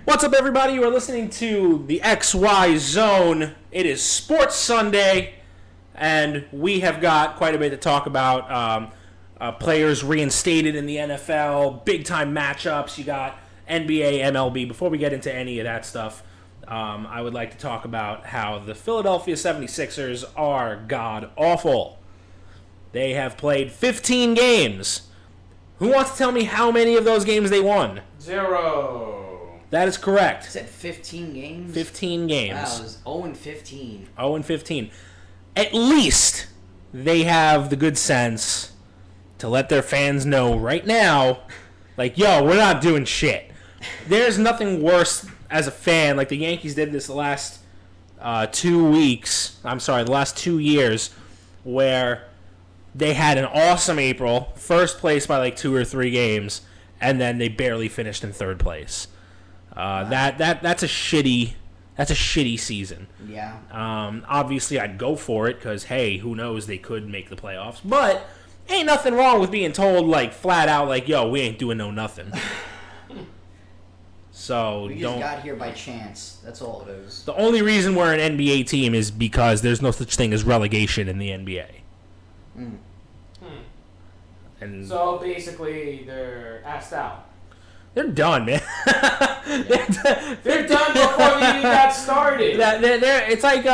What's up, everybody? You are listening to the XY Zone. It is Sports Sunday, and we have got quite a bit to talk about. Players reinstated in the NFL, big-time matchups. You got NBA, MLB. Before we get into any of that stuff, I would like to talk about how the Philadelphia 76ers are god-awful. They have played 15 games. Who wants to tell me how many of those games they won? 0. That is correct. You said 15 games? 15 games. Wow, it was 0-15. 0-15. At least they have the good sense to let their fans know right now, like, yo, we're not doing shit. There's nothing worse as a fan, like the Yankees did this the last 2 weeks. I'm sorry, the last 2 years, where they had an awesome April, first place by like 2 or 3 games, and then they barely finished in third place. That's a shitty season. Yeah. Obviously, I'd go for it because, hey, who knows, they could make the playoffs. But ain't nothing wrong with being told, like, flat out, like, yo, we ain't doing no nothing. So we just got here by chance. That's all it is. The only reason we're an NBA team is because there's no such thing as relegation in the NBA. And so basically, they're asked out. They're done, man. They're done before we even got started. It's like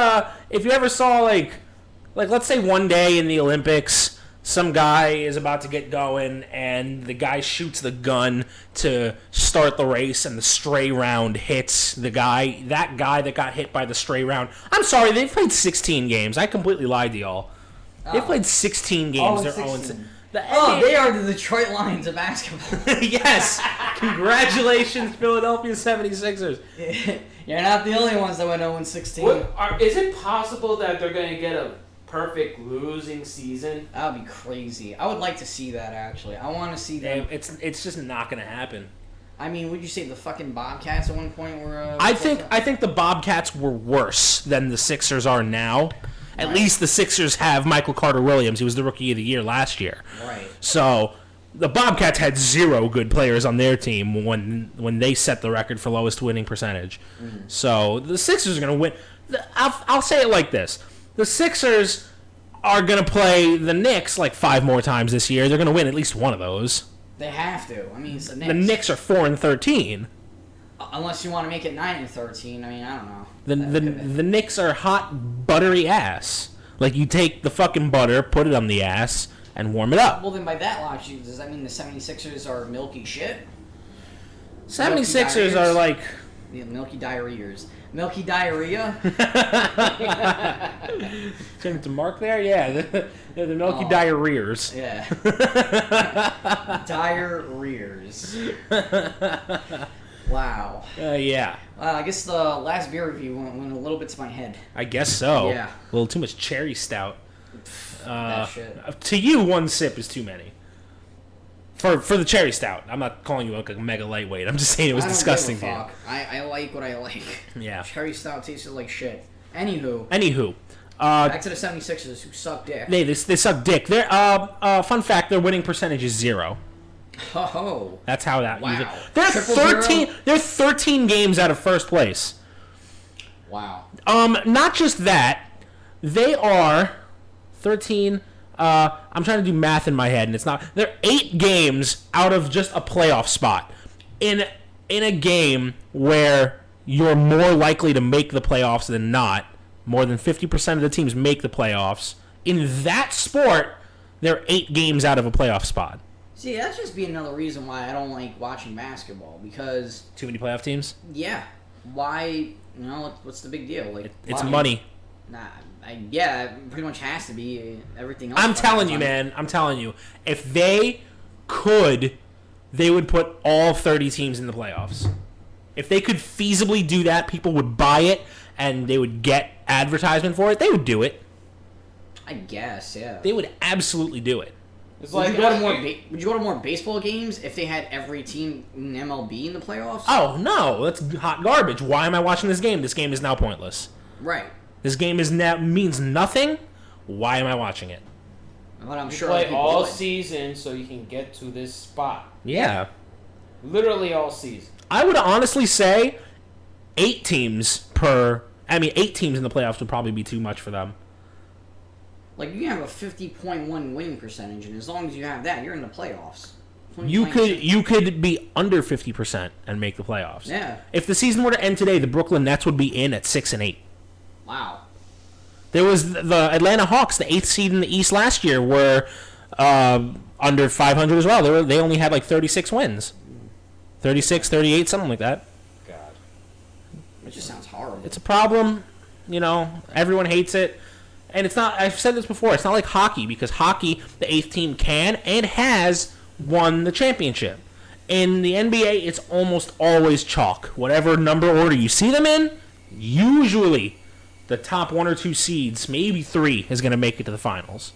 if you ever saw like let's say one day in the Olympics, some guy is about to get going and the guy shoots the gun to start the race and the stray round hits the guy. That guy that got hit by the stray round. I'm sorry, they played 16 games. I completely lied to y'all. They played 16 games. They're 16. NBA, they are the Detroit Lions of basketball. Yes. Congratulations, Philadelphia 76ers. You're not the only ones that went 0-16. Is it possible that they're going to get a perfect losing season? That would be crazy. I would like to see that, actually. I want to see them. It's just not going to happen. I mean, would you say the fucking Bobcats at one point were... I think the Bobcats were worse than the Sixers are now. At least the Sixers have Michael Carter-Williams. He was the Rookie of the Year last year. Right. So the Bobcats had 0 good players on their team when they set the record for lowest winning percentage. Mm-hmm. So the Sixers are going to win. I'll say it like this. The Sixers are going to play the Knicks like 5 more times this year. They're going to win at least one of those. They have to. I mean, it's the Knicks. The Knicks are 4-13. Unless you want to make it 9-13. I mean, I don't know. The Knicks are hot, buttery ass. Like, you take the fucking butter, put it on the ass, and warm it up. Well, then by that logic, does that mean the 76ers are milky shit? 76ers are like... Yeah, milky diarrheas. Milky diarrhea? Turn it to Mark there? Yeah, they're the milky diarrheas. Yeah. Diarrheas. Wow. Yeah. I guess the last beer review went a little bit to my head. I guess so. Yeah. A little too much cherry stout. That shit. To you, 1 sip is too many. For the cherry stout. I'm not calling you like a mega lightweight. I'm just saying it was disgusting to you. I like what I like. Yeah. Cherry stout tasted like shit. Anywho. Back to the 76ers who suck dick. They suck dick. Fun fact, their winning percentage is 0. Oh. That's how that. Wow. They're Triple 13. 0? They're 13 games out of first place. Wow. Not just that, they are 13. I'm trying to do math in my head, and it's not. They're 8 games out of just a playoff spot. In a game where you're more likely to make the playoffs than not, more than 50% of the teams make the playoffs. In that sport, they're 8 games out of a playoff spot. See, that's just be another reason why I don't like watching basketball, because... Too many playoff teams? Yeah. Why, what's the big deal? Like, it's money. Nah, yeah, it pretty much has to be. Everything else... I'm telling you, man. I'm telling you. If they could, they would put all 30 teams in the playoffs. If they could feasibly do that, people would buy it, and they would get advertisement for it. They would do it. I guess, yeah. They would absolutely do it. Would you go to more baseball games if they had every team in MLB in the playoffs? Oh, no. That's hot garbage. Why am I watching this game? This game is now pointless. Right. This game means nothing. Why am I watching it? But I'm you sure play all season so you can get to this spot. Yeah. Literally all season. I would honestly say 8 teams in the playoffs would probably be too much for them. Like, you can have a 50.1 winning percentage, and as long as you have that, you're in the playoffs. You could be under 50% and make the playoffs. Yeah. If the season were to end today, the Brooklyn Nets would be in at 6-8. Wow. There was the Atlanta Hawks, the 8th seed in the East last year, were under 500 as well. They only had like 36 wins. 36, 38, something like that. God. It just sounds horrible. It's a problem. Everyone hates it. And it's not, I've said this before, it's not like hockey, because hockey, the 8th team can and has won the championship. In the NBA, it's almost always chalk. Whatever number order you see them in, usually the top 1 or 2 seeds, maybe 3, is going to make it to the finals.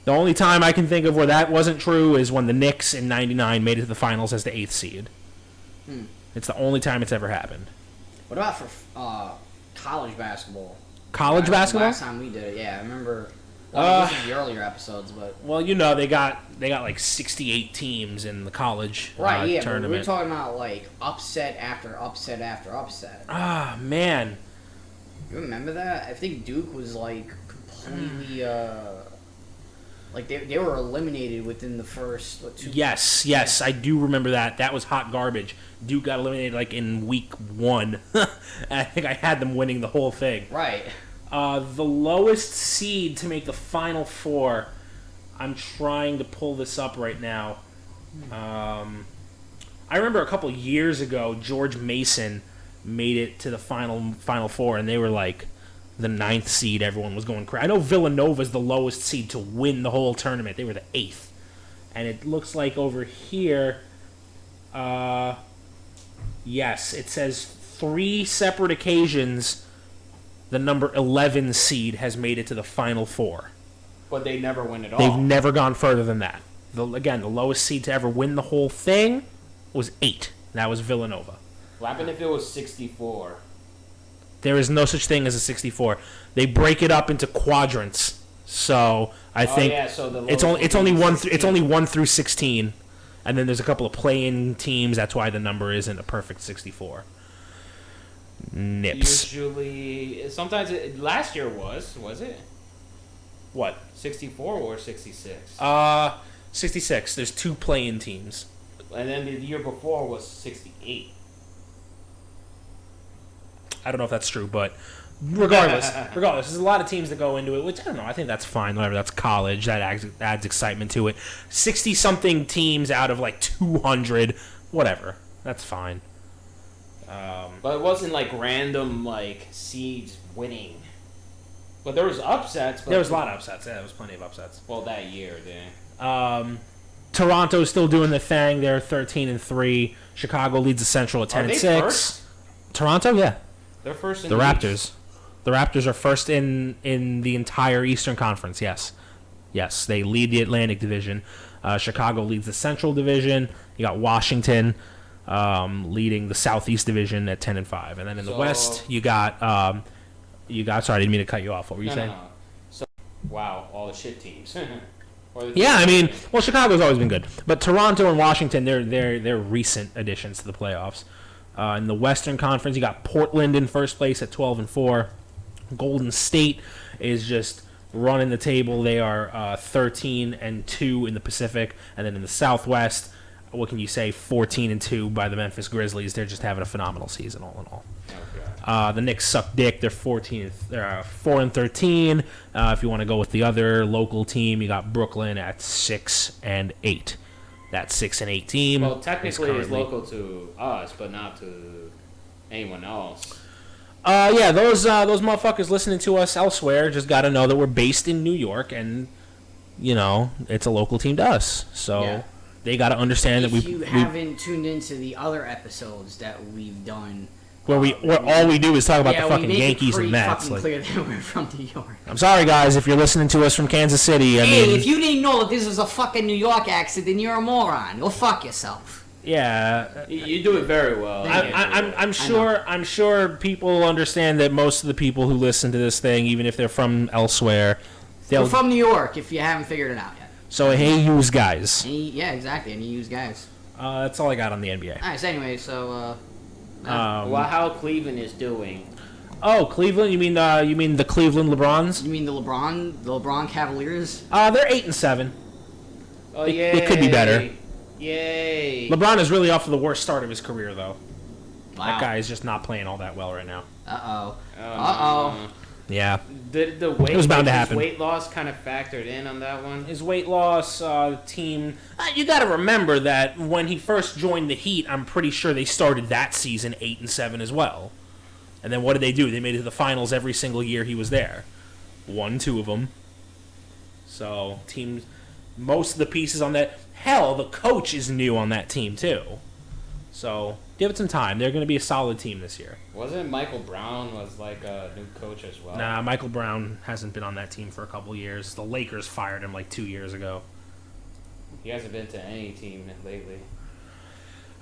The only time I can think of where that wasn't true is when the Knicks in '99 made it to the finals as the 8th seed. It's the only time it's ever happened. What about for college basketball? College basketball? Last time we did it, yeah. I remember this is the earlier episodes, but... Well, they got like 68 teams in the college tournament. But we're talking about, like, upset after upset after upset. Ah, man. You remember that? I think Duke was, like, completely... Like, they were eliminated within the first, 2 Yes, I do remember that. That was hot garbage. Duke got eliminated, like, in week 1. I think I had them winning the whole thing. Right. The lowest seed to make the Final Four, I'm trying to pull this up right now. I remember a couple years ago, George Mason made it to the Final Four, and they were, like, the 9th seed. Everyone was going crazy. I know Villanova's the lowest seed to win the whole tournament. They were the 8th. And it looks like over here, yes, it says 3 separate occasions the number 11 seed has made it to the Final Four. But they never win at all. They've never gone further than that. Again, the lowest seed to ever win the whole thing was 8. That was Villanova. What happened if it was 64? There is no such thing as a 64. They break it up into quadrants. So I think so it's only 1 through 16, and then there's a couple of play-in teams. That's why the number isn't a perfect 64. Nips. Usually, sometimes last year was it? What? 64 or 66? 66. There's 2 play-in teams. And then the year before was 68. I don't know if that's true, but regardless, there's a lot of teams that go into it, which I don't know. I think that's fine. Whatever, that's college. That adds excitement to it. 60-something teams out of like 200, whatever. That's fine. But it wasn't like random like seeds winning. But there was upsets. But there was a lot of upsets. Yeah, there was plenty of upsets. Well, that year, then. Toronto's still doing the thing. They're 13-3. Chicago leads the Central at 10-6. First? Toronto, yeah. They're first in the the Raptors. East. The Raptors are first in the entire Eastern Conference. Yes, they lead the Atlantic Division. Chicago leads the Central Division. You got Washington leading the Southeast Division at 10-5, and then in the West you got. Sorry, I didn't mean to cut you off. What were you saying? No. So, wow, all the shit teams. Yeah, I mean, well, Chicago's always been good, but Toronto and Washington, they're recent additions to the playoffs. In the Western Conference, you got Portland in first place at 12-4. Golden State is just running the table. They are 13-2 in the Pacific, and then in the Southwest, what can you say? 14-2 by the Memphis Grizzlies. They're just having a phenomenal season, all in all. The Knicks suck dick. They're 4-13. If you want to go with the other local team, you got Brooklyn at 6-8. That 6-8 team. Well, technically, it's local to us, but not to anyone else. Yeah, those motherfuckers listening to us elsewhere just got to know that we're based in New York, and it's a local team to us. So they got to understand that if you haven't tuned into the other episodes that we've done. Where all we do is talk about the fucking Yankees and Mets. Fucking clear that we're from New York. I'm sorry, guys, if you're listening to us from Kansas City. If you didn't know that this was a fucking New York accent, then you're a moron. Go fuck yourself. Yeah, you do it very well. I'm sure people understand that most of the people who listen to this thing, even if they're from elsewhere, we're from New York. If you haven't figured it out yet. So hey, yous guys. Yeah, exactly. And you guys. That's all I got on the NBA. Nice. Anyway, so How Cleveland is doing. Oh, Cleveland? You mean the Cleveland LeBrons? you mean the LeBron Cavaliers? They're 8-7. Oh, They could be better. Yay. LeBron is really off to the worst start of his career, though. Wow. That guy is just not playing all that well right now. Uh-oh. Yeah. Did the weight, It was bound to his happen. weight loss kind of factored in on that one? His weight loss, team. You got to remember that when he first joined the Heat, I'm pretty sure they started that season 8-7 as well. And then what did they do? They made it to the finals every single year he was there. Won 2 of them. So teams, most of the pieces on that. Hell, the coach is new on that team too. So give it some time. They're going to be a solid team this year. Wasn't Michael Brown was like a new coach as well? Nah, Michael Brown hasn't been on that team for a couple years. The Lakers fired him like 2 years ago. He hasn't been to any team lately.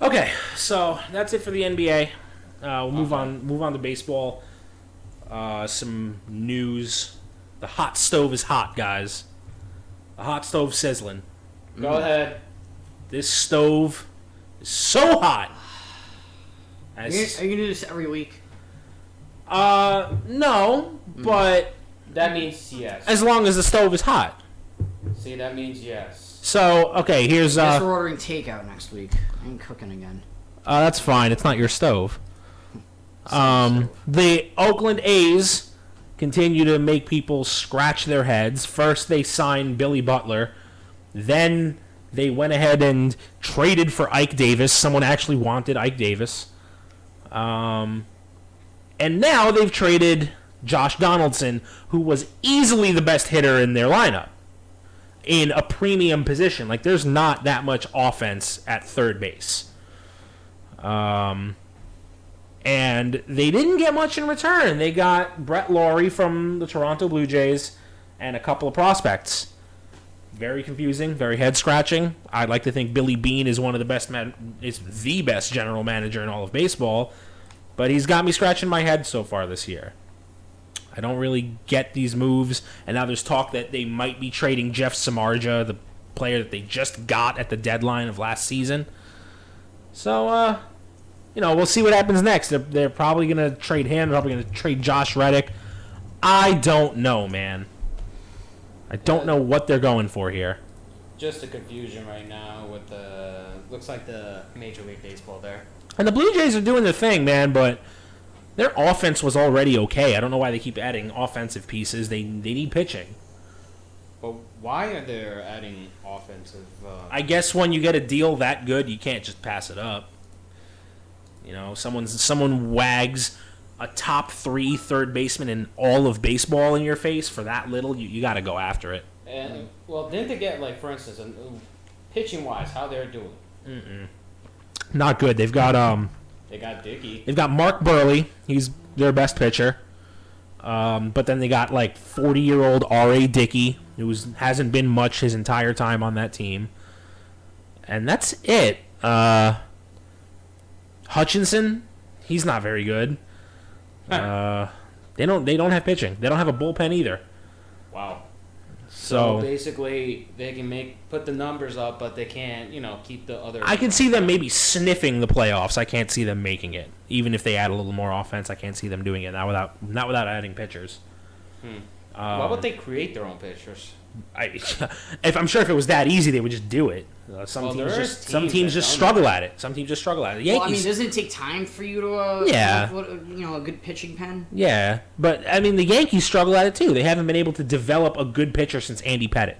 Okay, so that's it for the NBA. We'll move on to baseball. Some news. The hot stove is hot, guys. The hot stove sizzling. Go ahead. This stove is so hot. Are you gonna do this every week? No, but That means yes. as long as the stove is hot. See, that means yes. So, okay, here's Guess we're ordering takeout next week. I ain't cooking again. that's fine. It's not your stove. The Oakland A's continue to make people scratch their heads. First, they signed Billy Butler. Then they went ahead and traded for Ike Davis. Someone actually wanted Ike Davis. And now they've traded Josh Donaldson, who was easily the best hitter in their lineup, in a premium position. Like, there's not that much offense at third base. And they didn't get much in return. They got Brett Lawrie from the Toronto Blue Jays and a couple of prospects. Very confusing, very head-scratching. I'd like to think Billy Beane is one of the best is the best general manager in all of baseball, but he's got me scratching my head so far this year. I don't really get these moves, and now there's talk that they might be trading Jeff Samardzija, the player that they just got at the deadline of last season. So, we'll see what happens next. They're probably going to trade him. They're probably going to trade Josh Reddick. I don't know, man. I don't know what they're going for here. Just a confusion right now with the... Looks like the Major League Baseball there. And the Blue Jays are doing their thing, man, but their offense was already okay. I don't know why they keep adding offensive pieces. They need pitching. But why are they adding offensive... I guess when you get a deal that good, you can't just pass it up. Someone wags a top 3 third baseman in all of baseball in your face for that little, you got to go after it. And didn't they get, like, for instance, pitching wise, how they're doing? Not good. They've got They got Dickey. They've got Mark Burley. He's their best pitcher. But then they got like 40-year-old R.A. Dickey, who hasn't been much his entire time on that team, and that's it. Hutchinson, he's not very good. They don't have pitching. They don't have a bullpen either. Wow. So basically, they can put the numbers up, but they can't, keep the other. I can see them maybe sniffing the playoffs. I can't see them making it. Even if they add a little more offense, I can't see them doing it. Not without adding pitchers. Why would they create their own pitchers? I'm sure if it was that easy, they would just do it. Some teams just struggle at it. Some teams just struggle at it. The Yankees, well, I mean, doesn't it take time for you to a good pitching pen? Yeah, but I mean, the Yankees struggle at it too. They haven't been able to develop a good pitcher since Andy Pettitte.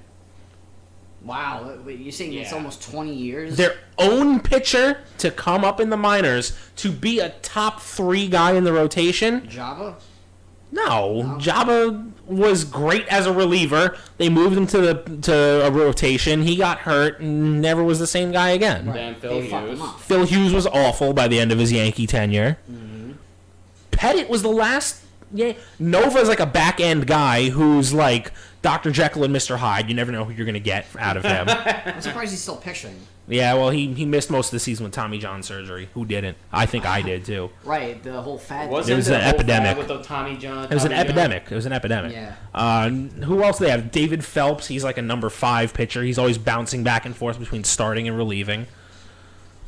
Wow, you're saying it's almost 20 years? Their own pitcher to come up in the minors to be a top 3 guy in the rotation. Java? No, Java was great as a reliever. They moved him to a rotation. He got hurt and never was the same guy again. Right. Then Phil Hughes. Phil Hughes was awful by the end of his Yankee tenure. Mm-hmm. Pettitte was the last. Yeah, Nova's like a back end guy who's like Dr. Jekyll and Mr. Hyde. You never know who you're gonna get out of him. I'm surprised he's still pitching. Yeah, well, he missed most of the season with Tommy John surgery. Who didn't? I think I did too. Right, the whole fad. It was an epidemic. With the Tommy John. It was an epidemic. It was an epidemic. Yeah. Who else do they have? David Phelps. He's like a number 5 pitcher. He's always bouncing back and forth between starting and relieving.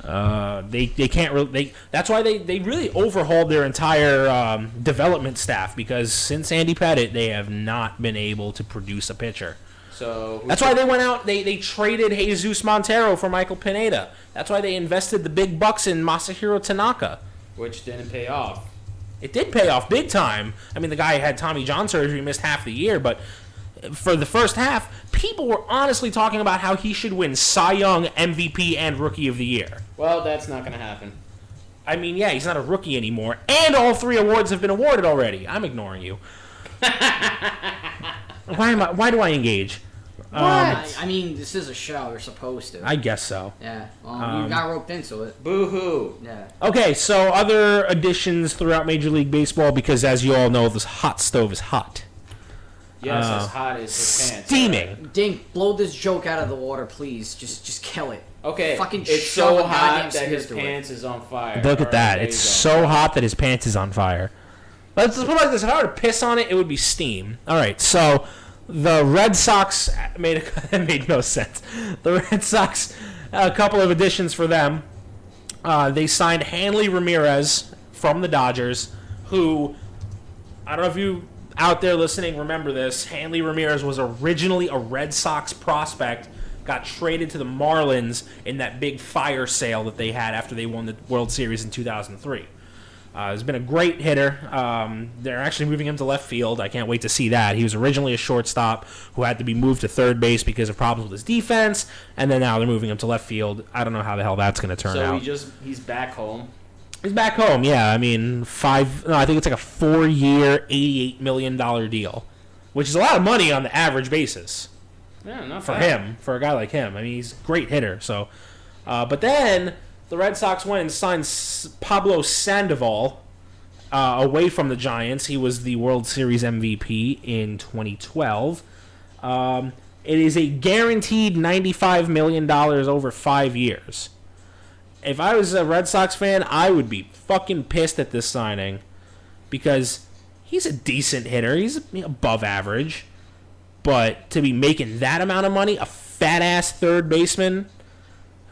They can't really. That's why they really overhauled their entire development staff, because since Andy Pettitte, they have not been able to produce a pitcher. So that's why they went out. They traded Jesus Montero for Michael Pineda. That's why they invested the big bucks in Masahiro Tanaka, which didn't pay off. It did pay off big time. I mean, the guy had Tommy John surgery, missed half the year, but for the first half, people were honestly talking about how he should win Cy Young, MVP, and Rookie of the Year. Well, that's not going to happen. I mean, yeah, he's not a rookie anymore, and all 3 awards have been awarded already. I'm ignoring you. Why do I engage? I mean, this is a show. You're supposed to. I guess so. Yeah. Well, you got roped into it. Boo-hoo. Yeah. Okay, so other additions throughout Major League Baseball, because as you all know, this hot stove is hot. Yes, as hot as his pants. Steaming. Dink, blow this joke out of the water, please. Just kill it. Okay, fucking it's shove so a hot goddamn that his spear through pants is on fire. Look at that. There It's you go. so hot that his pants is on fire. Let's put it like this. If I were to piss on it, it would be steam. All right, so the Red Sox made no sense. The Red Sox, a couple of additions for them. They signed Hanley Ramirez from the Dodgers, who, I don't know if you out there listening remember this. Hanley Ramirez was originally a Red Sox prospect, got traded to the Marlins in that big fire sale that they had after they won the World Series in 2003. He's been a great hitter. They're actually moving him to left field. I can't wait to see that. He was originally a shortstop who had to be moved to third base because of problems with his defense, and then now they're moving him to left field. I don't know how the hell that's going to turn out. So he's back home. He's back home, yeah. I mean, I think it's like a 4-year, $88 million deal, which is a lot of money on the average basis. Yeah, not for bad. him, for a guy like him. I mean, he's a great hitter. So, but then the Red Sox went and signed Pablo Sandoval away from the Giants. He was the World Series MVP in 2012. It is a guaranteed $95 million over 5 years. If I was a Red Sox fan, I would be fucking pissed at this signing, because he's a decent hitter. He's above average. But to be making that amount of money, a fat-ass third baseman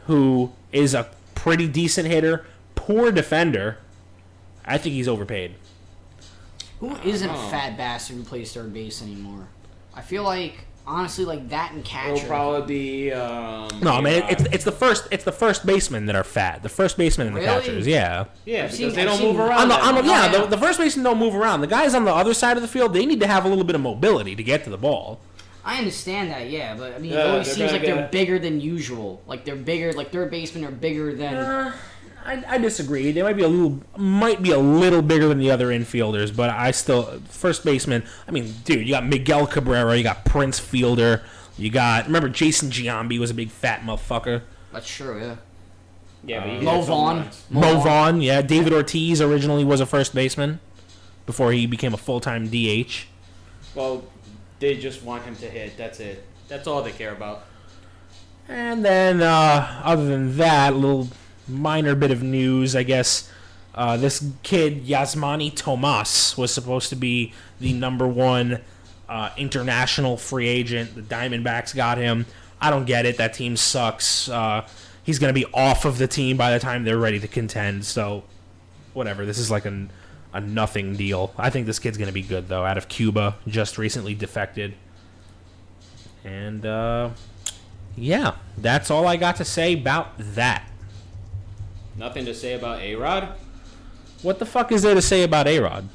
who is a pretty decent hitter, poor defender, I think he's overpaid. Who isn't a fat bastard who plays third base anymore? I feel like, honestly, like that and catcher. It'll probably be. No, man, it's the first basemen that are fat. The first basemen and the catchers, yeah. Yeah, I've because seen- they I've don't move seen- around. The first basemen don't move around. The guys on the other side of the field, they need to have a little bit of mobility to get to the ball. I understand that, yeah, but I mean, Yeah, it always they're seems gonna like they're get- bigger than usual. Like they're bigger, like third basemen are bigger than. I disagree. They might be a little bigger than the other infielders, but I still first baseman. I mean, dude, you got Miguel Cabrera, you got Prince Fielder, remember Jason Giambi was a big fat motherfucker. That's true, yeah. Yeah, but he Mo hits home Vaughn. runs. Mo Vaughn, yeah. David Ortiz originally was a first baseman before he became a full-time DH. Well, they just want him to hit. That's it. That's all they care about. And then, other than that, a little minor bit of news, I guess. This kid, Yasmani Tomas, was supposed to be the number one international free agent. The Diamondbacks got him. I don't get it. That team sucks. He's going to be off of the team by the time they're ready to contend. So, whatever. This is like a nothing deal. I think this kid's going to be good, though. Out of Cuba, just recently defected. And, yeah, that's all I got to say about that. Nothing to say about A-Rod? What the fuck is there to say about A-Rod?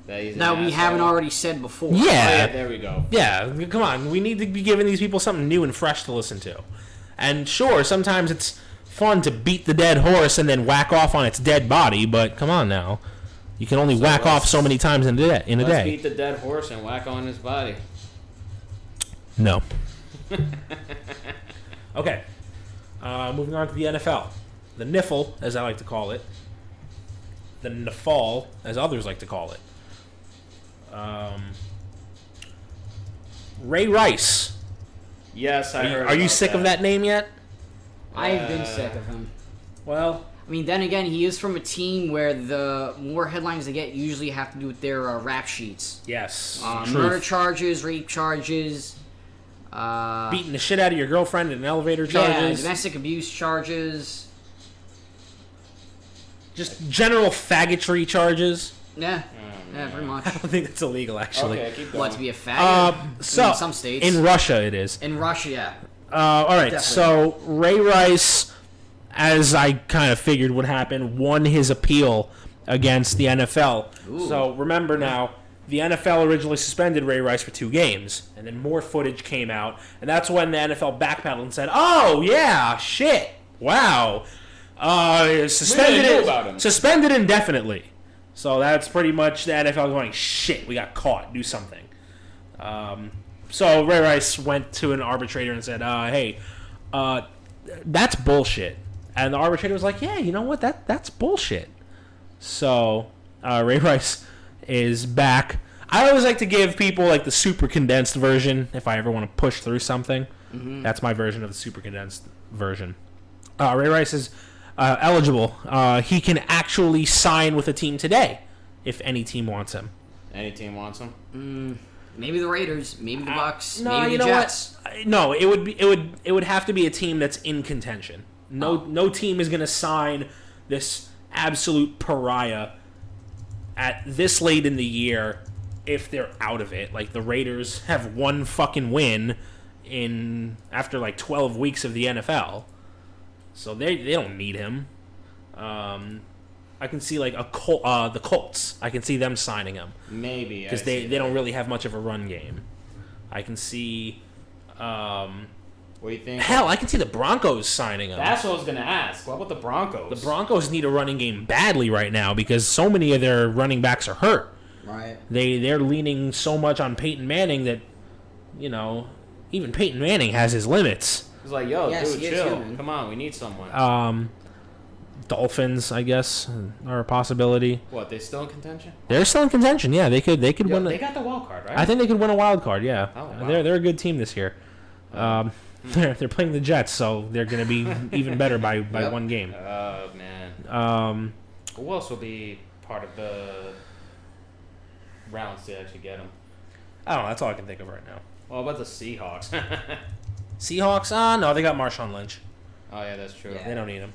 That he's an That we asshole. haven't already said before. Oh, yeah, Yeah. there we go. Yeah, come on. We need to be giving these people something new and fresh to listen to. And sure, sometimes it's fun to beat the dead horse and then whack off on its dead body, but come on now. You can only whack off so many times in a day. Let's beat the dead horse and whack on his body. No. Okay. Moving on to the NFL. The NIFL, as I like to call it. The NFL, as others like to call it. Ray Rice. Yes, I heard. Are you about sick of that name yet? I've been sick of him. Well, I mean, then again, he is from a team where the more headlines they get usually have to do with their rap sheets. yes. Murder Truth. charges, rape charges, Beating the shit out of your girlfriend in elevator yeah, charges. domestic abuse charges. just general faggotry charges. Yeah. Yeah, pretty much. I don't think that's illegal, actually. Okay, keep going. What, to be a faggot? So in some states. in Russia, it is. In Russia, yeah. All right, Definitely. so Ray Rice, as I kind of figured would happen, won his appeal against the NFL. Ooh. So remember now, the NFL originally suspended Ray Rice for 2 games, and then more footage came out, and that's when the NFL backpedaled and said, "Oh yeah, shit, wow, suspended indefinitely." So that's pretty much the NFL going, "Shit, we got caught. Do something." So Ray Rice went to an arbitrator and said, "Hey, that's bullshit." And the arbitrator was like, "Yeah, you know what? That's bullshit." So Ray Rice is back. I always like to give people like the super condensed version if I ever want to push through something. Mm-hmm. That's my version of the super condensed version. Ray Rice is eligible. He can actually sign with a team today if any team wants him. Any team wants him? Maybe the Raiders, maybe the Bucks, No, maybe you the know Jets. what? No, it would have to be a team that's in contention. No team is going to sign this absolute pariah at this late in the year if they're out of it. Like the Raiders have one fucking win after like 12 weeks of the NFL. So they don't need him. I can see like the Colts. I can see them signing him. Maybe. Because they don't really have much of a run game. I can see... what do you think? Hell, I can see the Broncos signing him. That's what I was going to ask. What about the Broncos? The Broncos need a running game badly right now because so many of their running backs are hurt. Right. They're leaning so much on Peyton Manning that, even Peyton Manning has his limits. He's like, yo, Yes, dude, he is chill. human. Come on, we need someone. Dolphins, I guess, are a possibility. What, they still in contention? They're still in contention. Yeah, they could Yo, win. they got the wild card, right? I think they could win a wild card. Yeah, Oh, wow. they're a good team this year. They're playing the Jets, so they're going to be even better by Yep. one game. Oh, man. Who else will be part of the rounds to actually get them? I don't know. That's all I can think of right now. Well, about the Seahawks? Seahawks? No, they got Marshawn Lynch. Oh, yeah, that's true. Yeah. They don't need him.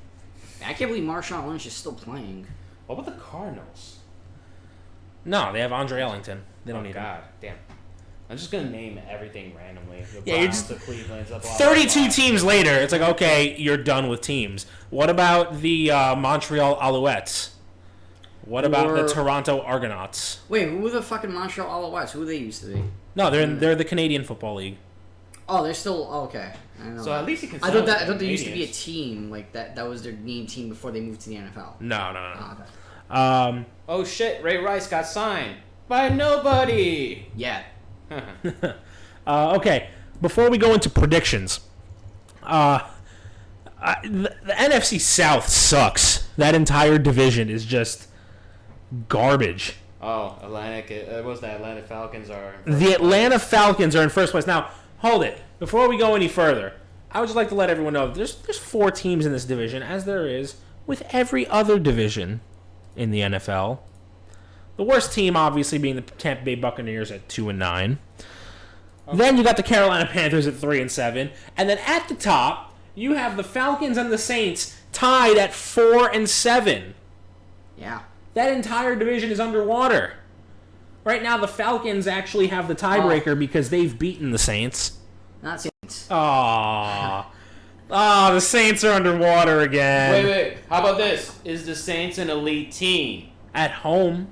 I can't believe Marshawn Lynch is still playing. What about the Cardinals? No, they have Andre Ellington. They don't Oh, need him. God, damn. I'm just going to name everything randomly. The Yeah, you're Browns, just- the Clevelands, blah, blah, 32 blah. teams later, it's like, okay, you're done with teams. What about the Montreal Alouettes? What about the Or- Toronto Argonauts? Wait, who were the fucking Montreal Alouettes? Who they used to be? No, they're the Canadian Football League. Oh, they're still okay. I don't know. So at least you can I sign thought with that. I the thought there used to be a Canadians. team like that. That was their name team before they moved to the NFL. No. Oh, okay. Oh, shit, Ray Rice got signed by nobody. Yeah. Okay, before we go into predictions, the NFC South sucks. That entire division is just garbage. Oh, what was that? Atlanta Falcons are... The Atlanta Falcons are in first place. Now, hold it. Before we go any further, I would just like to let everyone know there's 4 teams in this division, as there is with every other division in the NFL. The worst team, obviously, being the Tampa Bay Buccaneers at 2-9. Okay. Then you got the Carolina Panthers at 3-7, and then at the top you have the Falcons and the Saints tied at 4-7. Yeah. That entire division is underwater. Right now, the Falcons actually have the tiebreaker because they've beaten the Saints. Not Saints. Aww. The Saints are underwater again. Wait. How about this? Is the Saints an elite team? At home.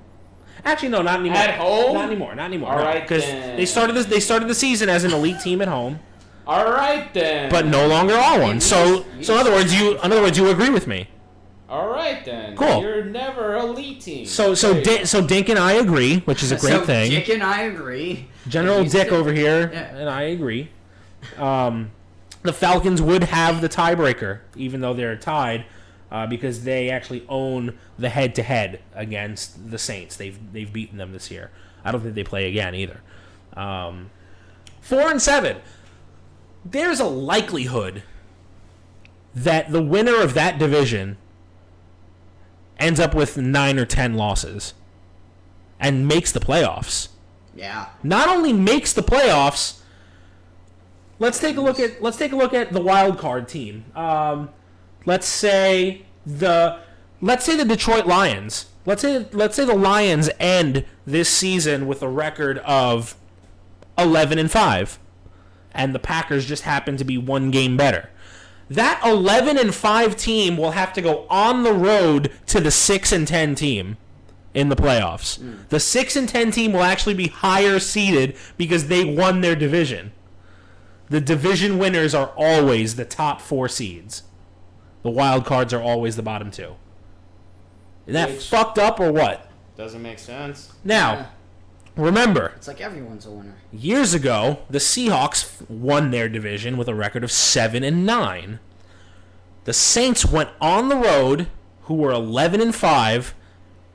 Actually, no, not anymore. At home? Not anymore. All right, because then. they started the season as an elite team at home, All right, then. but no longer are one. So in other words, you agree with me. All right, then. Cool. You're never elite team. So Dink and I agree, which is a great thing. Dick and I agree. General He's Dick still- over here, Yeah. and I agree. The Falcons would have the tiebreaker, even though they're tied, because they actually own the head-to-head against the Saints. They've beaten them this year. I don't think they play again either. 4-7. There's a likelihood that the winner of that division ends up with 9 or 10 losses and makes the playoffs. Yeah. Not only makes the playoffs. Let's take a look at the wild card team. Let's say the let's say the Detroit Lions. Let's say the Lions end this season with a record of 11-5, and the Packers just happen to be one game better. That 11-5 team will have to go on the road to the 6-10 team in the playoffs. The 6-10 team will actually be higher seeded because they won their division. The division winners are always the top 4 seeds. The wild cards are always the bottom 2. Is that fucked up or what? Doesn't make sense. Now, remember, It's like everyone's a winner. years ago, the Seahawks won their division with a record of 7-9. The Saints went on the road, who were 11-5,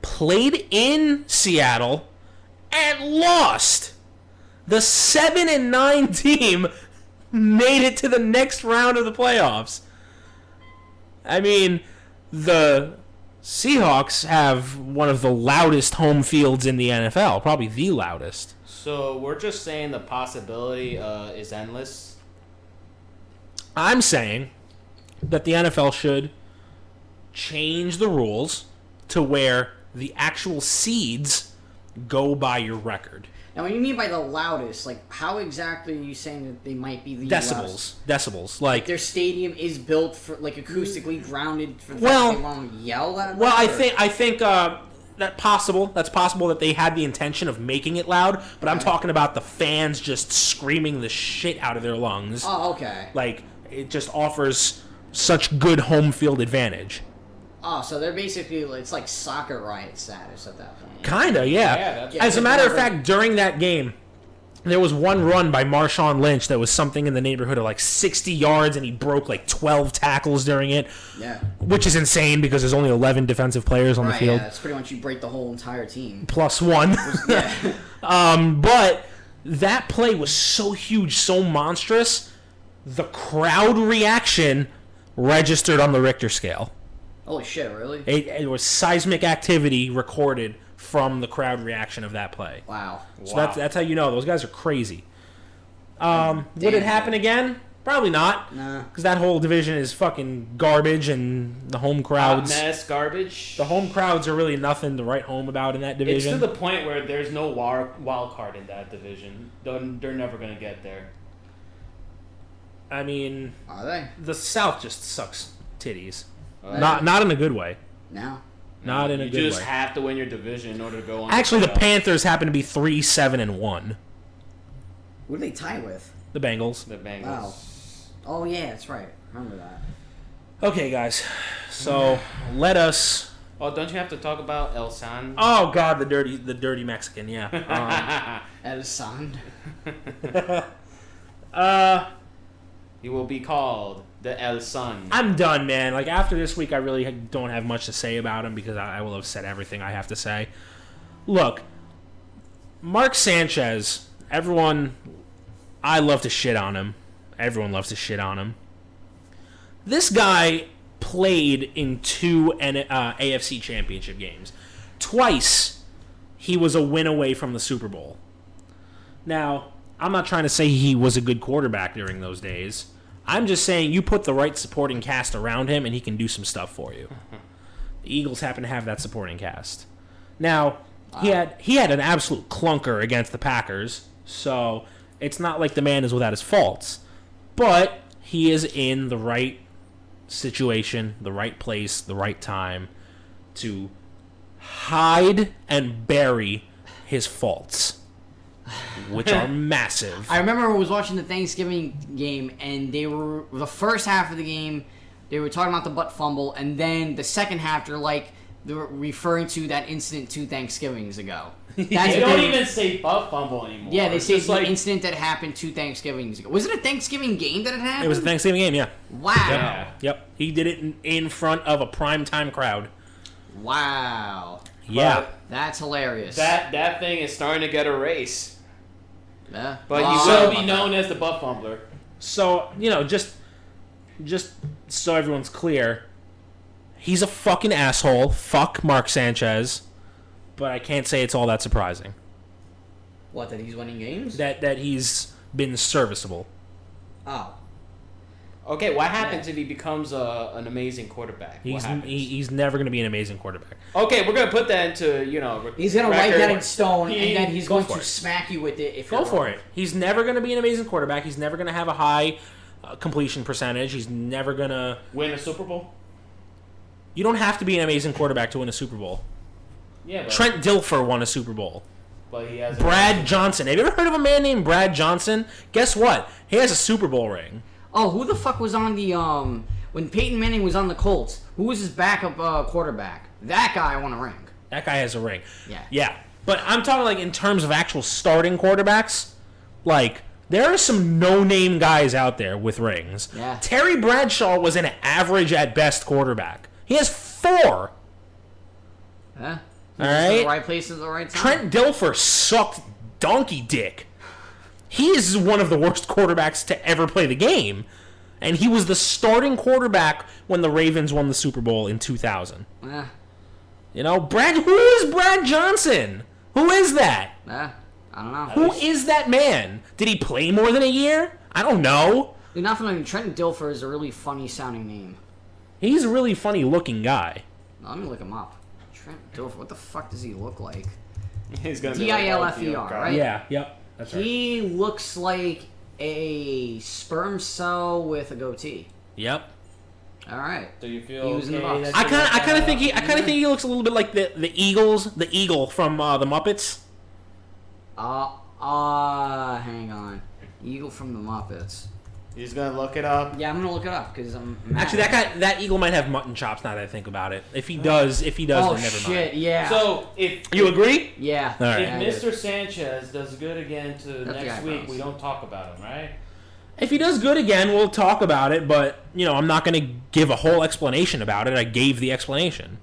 played in Seattle, and lost. The 7-9 team made it to the next round of the playoffs. I mean, the Seahawks have one of the loudest home fields in the NFL, probably the loudest. So we're just saying the possibility is endless. I'm saying that the NFL should change the rules to where the actual seeds go by your record. Now, what do you mean by the loudest? Like, how exactly are you saying that they might be the loudest? Decibels. Like, Their stadium is built for, like, acoustically grounded for the Well- fact that they want to yell that well, loud, I think that's possible. That's possible that they had the intention of making it loud, but I'm talking about the fans just screaming the shit out of their lungs. Oh, okay. Like, it just offers such good home field advantage. Oh, so they're basically, it's like soccer riot status at that point. Kinda, yeah. Yeah, that's- As a Yeah, matter of whatever. fact, during that game, there was one run by Marshawn Lynch that was something in the neighborhood of like 60 yards, and he broke like 12 tackles during it, Yeah. which is insane because there's only 11 defensive players on the Right, field, yeah, that's pretty much you break the whole entire team. plus one. Yeah. But that play was so huge, so monstrous, the crowd reaction registered on the Richter scale. Holy shit, really? It was seismic activity recorded from the crowd reaction of that play. Wow. So that's how you know those guys are crazy. Would it happen again? Probably not. Nah. Because that whole division is fucking garbage, and the home Hot crowds. mess, garbage. The home crowds are really nothing to write home about in that It's division. to the point where there's no wild card in that division. They're never gonna get there. I mean, Are they? the South just sucks titties. Uh, Not in a good way. No. Not in a You good just way. have to win your division in order to go on. Actually, the playoffs. Panthers happen to be 3-7-1. What do they tie with? The Bengals. The Bengals. Wow. Oh, yeah, that's right. Remember that. Okay, guys. So let us. Oh, don't you have to talk about El San? Oh God, the dirty Mexican. Yeah. El Sand. He will be called the El Sun. I'm done, man. Like, after this week, I really don't have much to say about him because I will have said everything I have to say. Look, Mark Sanchez, I love to shit on him. Everyone loves to shit on him. This guy played in 2 AFC championship games. Twice, he was a win away from the Super Bowl. Now, I'm not trying to say he was a good quarterback during those days. I'm just saying you put the right supporting cast around him and he can do some stuff for you. The Eagles happen to have that supporting cast. Now, he had an absolute clunker against the Packers, so it's not like the man is without his faults. But he is in the right situation, the right place, the right time to hide and bury his faults, which are massive. I remember I was watching the Thanksgiving game, and the first half of the game, they were talking about the butt fumble, and then the second half, they were referring to that incident 2 Thanksgivings ago. That's They what don't they- even say butt fumble anymore. Yeah, they It's say just the incident that happened 2 Thanksgivings ago. Was it a Thanksgiving game that it happened? It was a Thanksgiving game, yeah. Wow. Yeah. Yep. He did it in front of a primetime crowd. Wow. Yeah. That's hilarious. That thing is starting to get a race. Yeah. But Wow. he will be known as the butt fumbler. So, just so everyone's clear, he's a fucking asshole. Fuck Mark Sanchez. But I can't say it's all that surprising. What, that he's winning games? That he's been serviceable. Oh. Okay, what happens if he becomes an amazing quarterback? He's never going to be an amazing quarterback. Okay, we're going to put that into, He's going to write that in stone, and then he's going to it. smack you with it if Go for it. He's never going to be an amazing quarterback. He's never going to have a high completion percentage. He's never going to... Win a Super Bowl? You don't have to be an amazing quarterback to win a Super Bowl. Yeah, but... Trent Dilfer won a Super Bowl. But he has... Brad Johnson. Have you ever heard of a man named Brad Johnson? Guess what? He has a Super Bowl ring. Oh, who the fuck was on the when Peyton Manning was on the Colts? Who was his backup quarterback? That guy won a ring. That guy has a ring. Yeah. Yeah. But I'm talking like in terms of actual starting quarterbacks, like there are some no-name guys out there with rings. Yeah. Terry Bradshaw was an average at best quarterback. He has 4. Yeah. All right. The right place at the right time. Trent Dilfer sucked donkey dick. He is one of the worst quarterbacks to ever play the game. And he was the starting quarterback when the Ravens won the Super Bowl in 2000. Yeah. You know, who is Brad Johnson? Who is that? Yeah. I don't know. Who is that man? Did he play more than a year? I don't know. Dude, not familiar. Trent Dilfer is a really funny sounding name. He's a really funny looking guy. Let me look him up. Trent Dilfer. What the fuck does he look like? He's gonna Dilfer, right? Yeah, yep. That's right. He looks like a sperm cell with a goatee. Yep. All right. Do you feel He was in the box. I kind of think he looks a little bit like the eagle from the Muppets. Hang on. Eagle from the Muppets. He's gonna look it up. Yeah, I'm gonna look it up because I'm mad. Actually, that eagle might have mutton chops. Now that I think about it, if he does, then never shit, mind. yeah. So if You agree? Yeah. All right. if Mr. Sanchez does good again That's next the week, eyebrows. we don't talk about him, right? If he does good again, we'll talk about it. But I'm not going to give a whole explanation about it. I gave the explanation.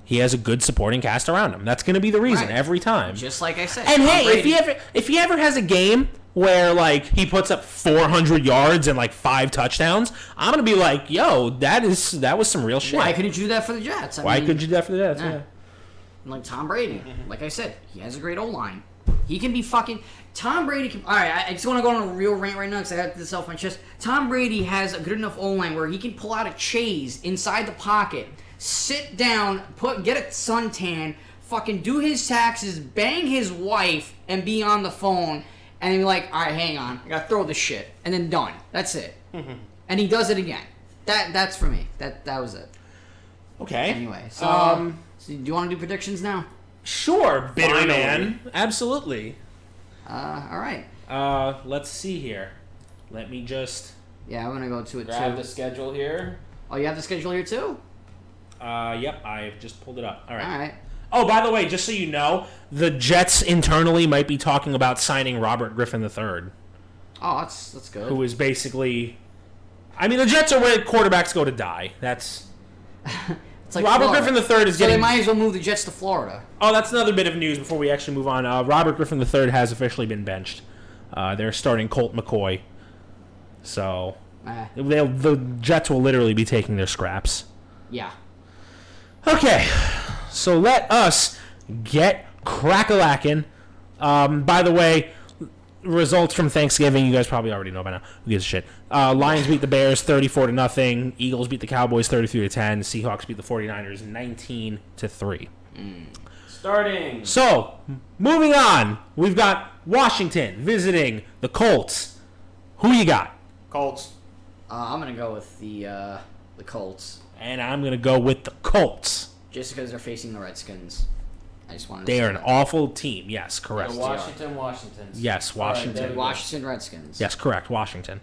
He has a good supporting cast around him. That's going to be the reason Right. every time. Just like I said. And Tom hey, Brady. if he ever has a game where like he puts up 400 yards and like 5 touchdowns, I'm gonna be like, yo, that was some real shit. Why couldn't you do that for the Jets? Why couldn't you do that for the Jets? Yeah. Yeah. Like Tom Brady. Like I said, he has a great O-line. He can be fucking... Tom Brady can... Alright, I just want to go on a real rant right now because I have this off my chest. Tom Brady has a good enough O-line where he can pull out a chase inside the pocket, sit down, get a suntan, fucking do his taxes, bang his wife, and be on the phone, and then be like, alright, hang on, I gotta throw this shit, and then done. That's it. And he does it again. That's for me. That was it. Okay. Anyway, so do you want to do predictions now? Sure, bitter Finally. man. Absolutely. All right. Let's see here. Let me just. Yeah, I'm gonna go to it Grab too. the schedule here. Oh, you have the schedule here too? Yep, I've just pulled it up. All right. All right. Oh, by the way, just so you know, the Jets internally might be talking about signing Robert Griffin III, Oh, that's good. who is basically. I mean, the Jets are where quarterbacks go to die. That's. It's like Robert Florida. Griffin III is So they getting. might as well move the Jets to Florida. Oh, that's another bit of news before we actually move on. Robert Griffin III has officially been benched. They're starting Colt McCoy. So the Jets will literally be taking their scraps. Yeah. Okay, so let us get crack-a-lackin'. By the way, results from Thanksgiving, you guys probably already know by now. Who gives a shit? Lions beat the Bears 34-0. Eagles beat the Cowboys 33-10. Seahawks beat the 49ers 19-3. Starting. So, moving on. We've got Washington visiting the Colts. Who you got? Colts. I'm gonna go with the Colts, And I'm going to go with the Colts. just because they're facing the Redskins. I just wanted. They to are say an that. awful team. Yes, correct. Washingtons. Yes, Washington. All right, Washington Redskins. Yes, correct. Washington.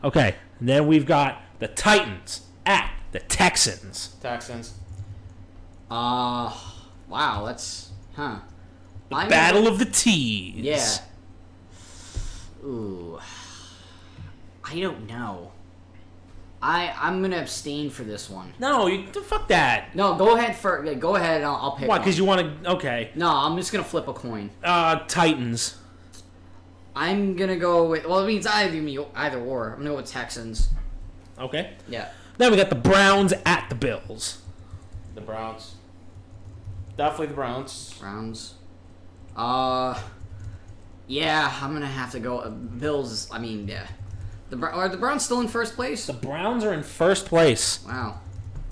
Okay, and then we've got the Titans at the Texans. Texans. Wow, that's I'm Battle of the T's. Yeah. Ooh. I don't know. I'm gonna abstain for this one. No, fuck that. No, go ahead go ahead. And I'll pick. Why? one. Because you want to? Okay. No, I'm just gonna flip a coin. Titans. I'm gonna go with. Well, it means either or. I'm gonna go with Texans. Okay. Yeah. Then we got the Browns at the Bills. The Browns. Definitely the Browns. Browns. Yeah, I'm gonna have to go. Bills. I mean, yeah. Are the Browns still in first place? The Browns are in first place. Wow.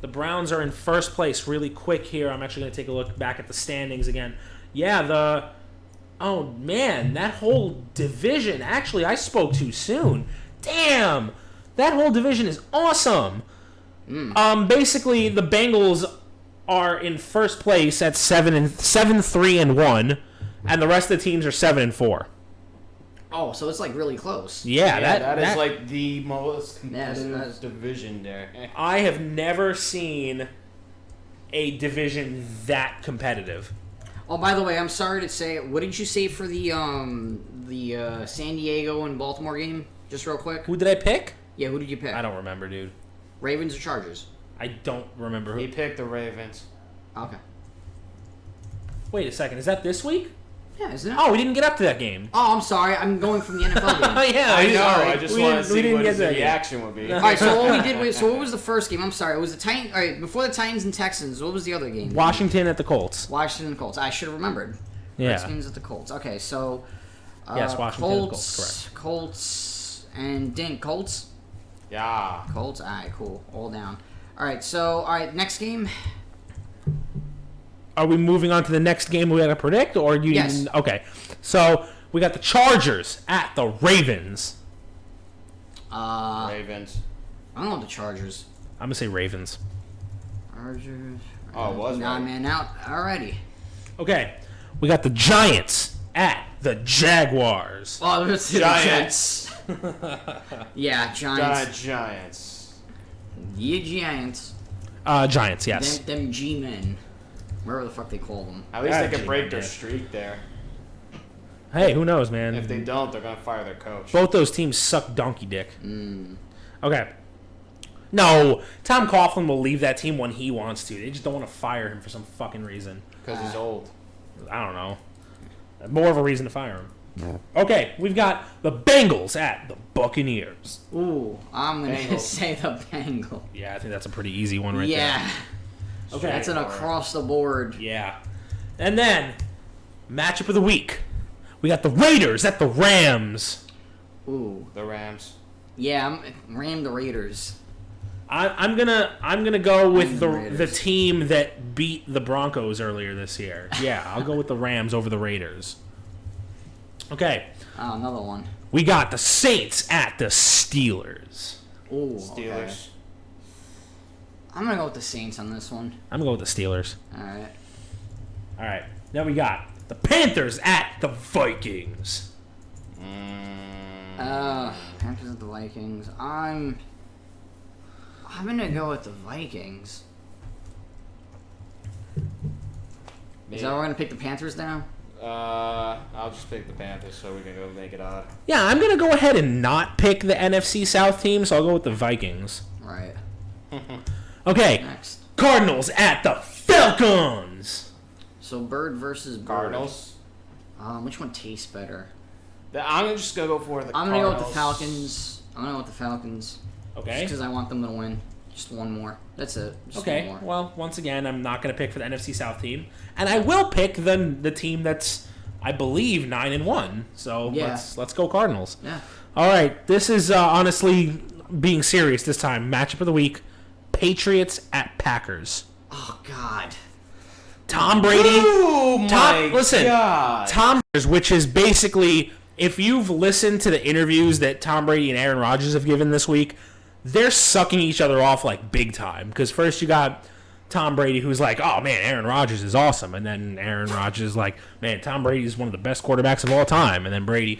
The Browns are in first place. Really quick here, I'm actually going to take a look back at the standings again. Yeah, oh man, that whole division. Actually, I spoke too soon. Damn, that whole division is awesome. Basically, the Bengals are in first place at 7-3-1, and the rest of the teams are 7-4. Oh, so it's like really close. Yeah, that is like the most competitive division there. I have never seen a division that competitive. Oh, by the way, I'm sorry to say, what did you say for the San Diego and Baltimore game? Just real quick. Who did I pick? Yeah, who did you pick? I don't remember, dude. Ravens or Chargers? I don't remember who. He picked the Ravens. Okay. Wait a second, is that this week? Yeah, isn't it? Oh, we didn't get up to that game. Oh, I'm sorry. I'm going from the NFL game. Yeah, I know. sorry. I just want to see what his that reaction would be. All right, so what we did was, what was the first game? I'm sorry. It was the Titans. All right, before the Titans and Texans, what was the other game? Washington at the Colts. Washington Colts. I should have remembered. Yeah. Redskins at the Colts. Okay, so Yes, Washington Colts, at the Colts, correct. Colts and Colts. Yeah. Colts. All right, cool. All down. All right, next game. Are we moving on to the next game we got to predict, or you? Yes. Okay, so we got the Chargers at the Ravens. Ravens. I don't know the Chargers. I'm gonna say Ravens. Chargers. Oh, it was right. 9-man out. Alrighty. Okay, we got the Giants at the Jaguars. Oh, there's the Giants. Yeah, Giants. Giants. Yeah, Giants. Giants, yes. Them G-men. Wherever the fuck they call them. At least Yeah, they can break their yeah. streak there. Hey, who knows, man? If they don't, they're gonna fire their coach. Both those teams suck donkey dick. Okay. No, Tom Coughlin will leave that team when he wants to. They just don't want to fire him for some fucking reason. Because he's old. I don't know. More of a reason to fire him. Okay, we've got the Bengals at the Buccaneers. Ooh, I'm gonna Bengals. say the Bengals. Yeah, I think that's a pretty easy one right Yeah. there. Okay. That's an across the board. Yeah. And then, matchup of the week. We got the Raiders at the Rams. Ooh. The Rams. Yeah, I'm Ram the Raiders. I'm gonna go with the the Raiders. team that beat the Broncos earlier this year. Yeah, I'll go with the Rams over the Raiders. Okay, Oh, another one. we got the Saints at the Steelers. Ooh. Steelers. Okay. I'm gonna go with the Saints on this one. I'm gonna go with the Steelers. Alright. All right, now we got the Panthers at the Vikings. Panthers at the Vikings. I'm gonna go with the Vikings. Is that why we're gonna pick the Panthers now? I'll just pick the Panthers so we can go make it odd. Yeah, I'm gonna go ahead and not pick the NFC South team, so I'll go with the Vikings. Right. Okay, Next. Cardinals at the Falcons. So Bird versus Bird. Cardinals. Which one tastes better? I'm just gonna go for the I'm Cardinals. gonna go with the Falcons. I'm gonna go with the Falcons. Okay. Just because I want them to win. Just one more. That's it. Just Okay, one more. well, once again, I'm not going to pick for the NFC South team, and I will pick the team that's, I believe, 9-1. So Yeah. let's go Cardinals. Yeah. All right, this is honestly being serious this time. Matchup of the week: Patriots at Packers. Oh God. Tom Brady. Oh my listen, God. Tom, which is basically, if you've listened to the interviews that Tom Brady and Aaron Rodgers have given this week, they're sucking each other off like big time. Because first you got Tom Brady, who's like, oh man, Aaron Rodgers is awesome. And then Aaron Rodgers is like, man, Tom Brady is one of the best quarterbacks of all time. And then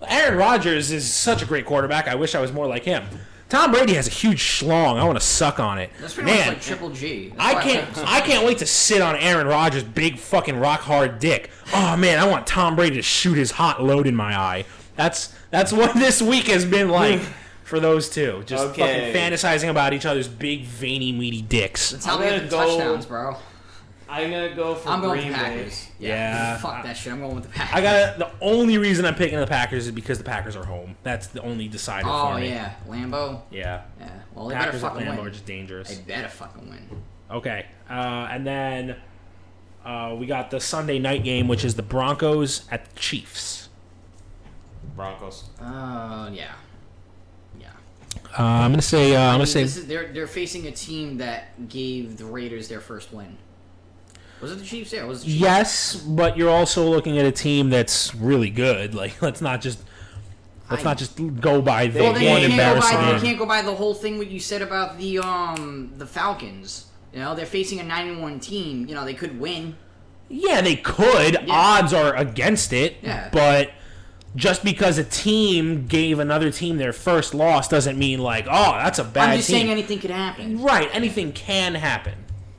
Aaron Rodgers is such a great quarterback. I wish I was more like him. Tom Brady has a huge schlong. I want to suck on it. That's pretty much like Triple G. I can't wait to sit on Aaron Rodgers' big fucking rock hard dick. Oh man, I want Tom Brady to shoot his hot load in my eye. That's what this week has been like for those two. Just fucking fantasizing about each other's big veiny meaty dicks. That's how we get the touchdowns, bro. I'm gonna go for I'm going Green with the Bay. Packers. Yeah. Fuck that shit. I'm going with the Packers. The only reason I'm picking the Packers is because the Packers are home. That's the only decider Oh for me. yeah, Lambeau. Yeah. Yeah. Well, they Packers better at fucking Lambeau win. are just dangerous. They better fucking win. Okay. And then we got the Sunday night game, which is the Broncos at the Chiefs. Broncos. Yeah. Yeah. I'm gonna say. They're facing a team that gave the Raiders their first win. Was it the Chiefs? Yeah, it was the Chiefs. Yes, but you're also looking at a team that's really good. Like, let's not just go by the one embarrassing. You can't go by the whole thing what you said about the Falcons. You know, they're facing a 9-1 team. You know, they could win. Yeah, they could. Yeah. Odds are against it. Yeah. But just because a team gave another team their first loss doesn't mean like, oh, that's a bad team. I'm just saying anything could happen. Right, anything can happen.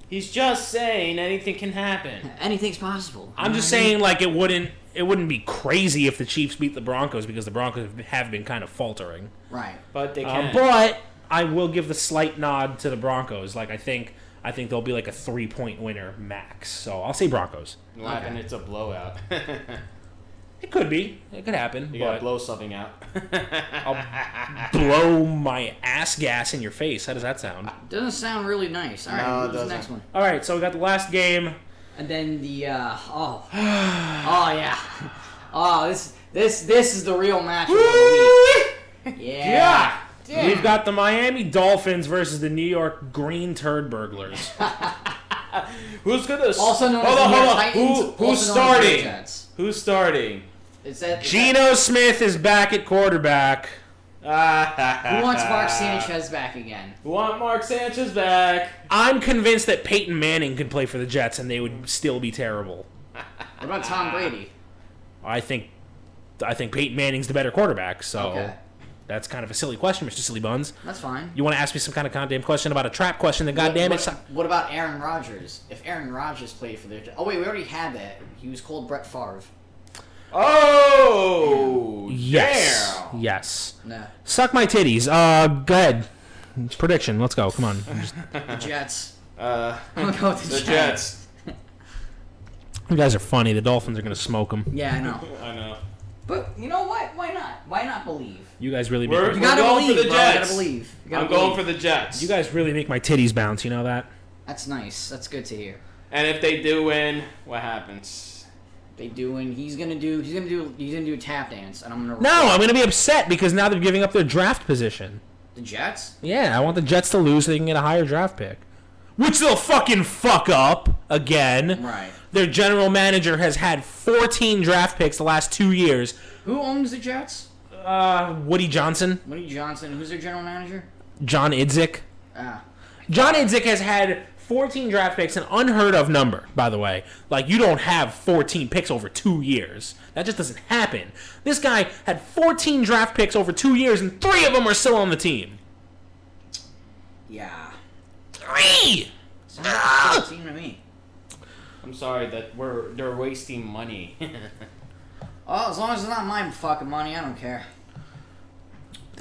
He's just saying anything can happen. Anything's possible. I'm just saying like it wouldn't be crazy if the Chiefs beat the Broncos because the Broncos have been kind of faltering. Right. But they can. But I will give the slight nod to the Broncos. Like I think they'll be like a 3-point winner max. So I'll say Broncos. What, and it's a blowout. It could be. It could happen. You gotta blow something out. I'll blow my ass gas in your face. How does that sound? Doesn't sound really nice. All right, what's the next one? All right, so we got the last game. And then the oh yeah. Oh, this is the real match of the week. Yeah. Damn. We've got the Miami Dolphins versus the New York Green Turd Burglars. Who's gonna? Also known as the Titans. Who's starting? Who's starting? Geno Smith is back at quarterback. Who wants Mark Sanchez back again? Who want Mark Sanchez back? I'm convinced that Peyton Manning could play for the Jets and they would still be terrible. What about Tom Brady? I think Peyton Manning's the better quarterback, so okay. That's kind of a silly question, Mr. Silly Buns. That's fine. You want to ask me some kind of goddamn question about a trap question? Then goddamn it. What about Aaron Rodgers? If Aaron Rodgers played for the Jets... Oh, wait, we already had that. He was called Brett Favre. Oh! Yes. Damn. Yes. Nah. Suck my titties. Go ahead. Prediction. Let's go. Come on. The Jets. I'm gonna go with the Jets. You guys are funny. The Dolphins are going to smoke them. Yeah, I know. I know. But you know what? Why not? Why not believe? You guys really We're make going for the bro. Jets. You gotta believe. I'm going for the Jets. You guys really make my titties bounce. You know that? That's nice. That's good to hear. And if they do win, what happens? They do, and he's gonna do a tap dance, and I'm gonna. No, I'm gonna be upset because now they're giving up their draft position. The Jets? Yeah, I want the Jets to lose so they can get a higher draft pick, which they'll fucking fuck up again. Right. Their general manager has had 14 draft picks the last 2 years. Who owns the Jets? Woody Johnson. Woody Johnson. Who's their general manager? John Idzik. Ah. John Idzik has had 14 draft picks, an unheard of number, by the way. Like, you don't have 14 picks over 2 years. That just doesn't happen. This guy had 14 draft picks over 2 years, and 3 of them are still on the team. Yeah. 3! Sounds like a good team to me. I'm sorry that they're wasting money. Oh, as long as it's not my fucking money, I don't care.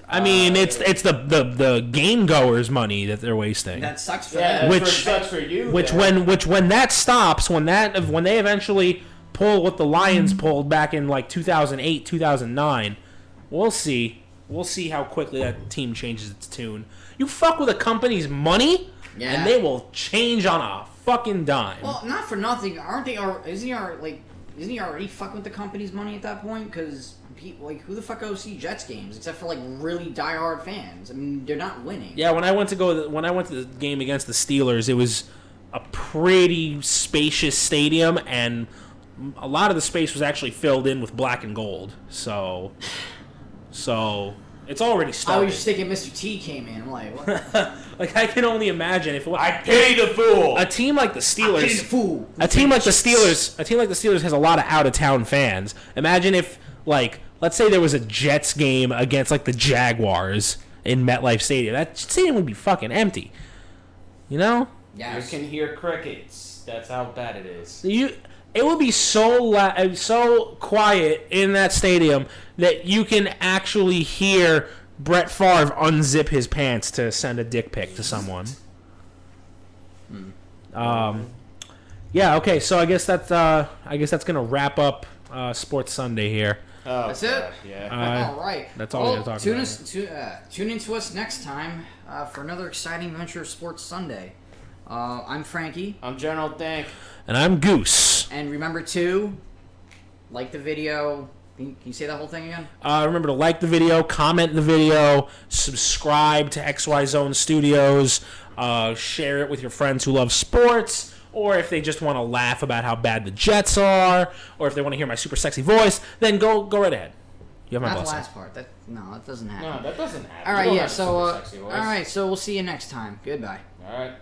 I mean, it's the game goers' money that they're wasting. That sucks for Yeah, them. Which sucks for you. when that stops, when they eventually pull what the Lions pulled back in like 2008, 2009, we'll see. We'll see how quickly that team changes its tune. You fuck with a company's money, and they will change on a fucking dime. Well, not for nothing. Isn't he already fucking with the company's money at that point? Because people, like, who the fuck goes see Jets games except for like really diehard fans? I mean, they're not winning. Yeah, when I went to the game against the Steelers, it was a pretty spacious stadium, and a lot of the space was actually filled in with black and gold. So it's already started. I was just thinking Mr. T came in. I'm like, what? Like, I can only imagine if it was, I pity the fool. a team like the Steelers. I pity the fool. A team like the Steelers has a lot of out of town fans. Imagine if, like, let's say there was a Jets game against like the Jaguars in MetLife Stadium. That stadium would be fucking empty. You know? Yes. You can hear crickets. That's how bad it is. It would be so quiet in that stadium that you can actually hear Brett Favre unzip his pants to send a dick pic to someone. Yeah. Okay. So I guess that's gonna wrap up Sports Sunday here. Oh, That's it? Yeah. All right. That's all we're talking about. Tune in to us next time for another exciting adventure of Sports Sunday. I'm Frankie. I'm General Dank. And I'm Goose. And remember to like the video, Can you say that whole thing again? Remember to like the video, comment the video, subscribe to XY Zone Studios, share it with your friends who love sports, or if they just want to laugh about how bad the Jets are, or if they want to hear my super sexy voice, then go right ahead. You have my blessing. Not the last part. That doesn't happen. No, that doesn't happen. All right, yeah. So, all right. So we'll see you next time. Goodbye. All right.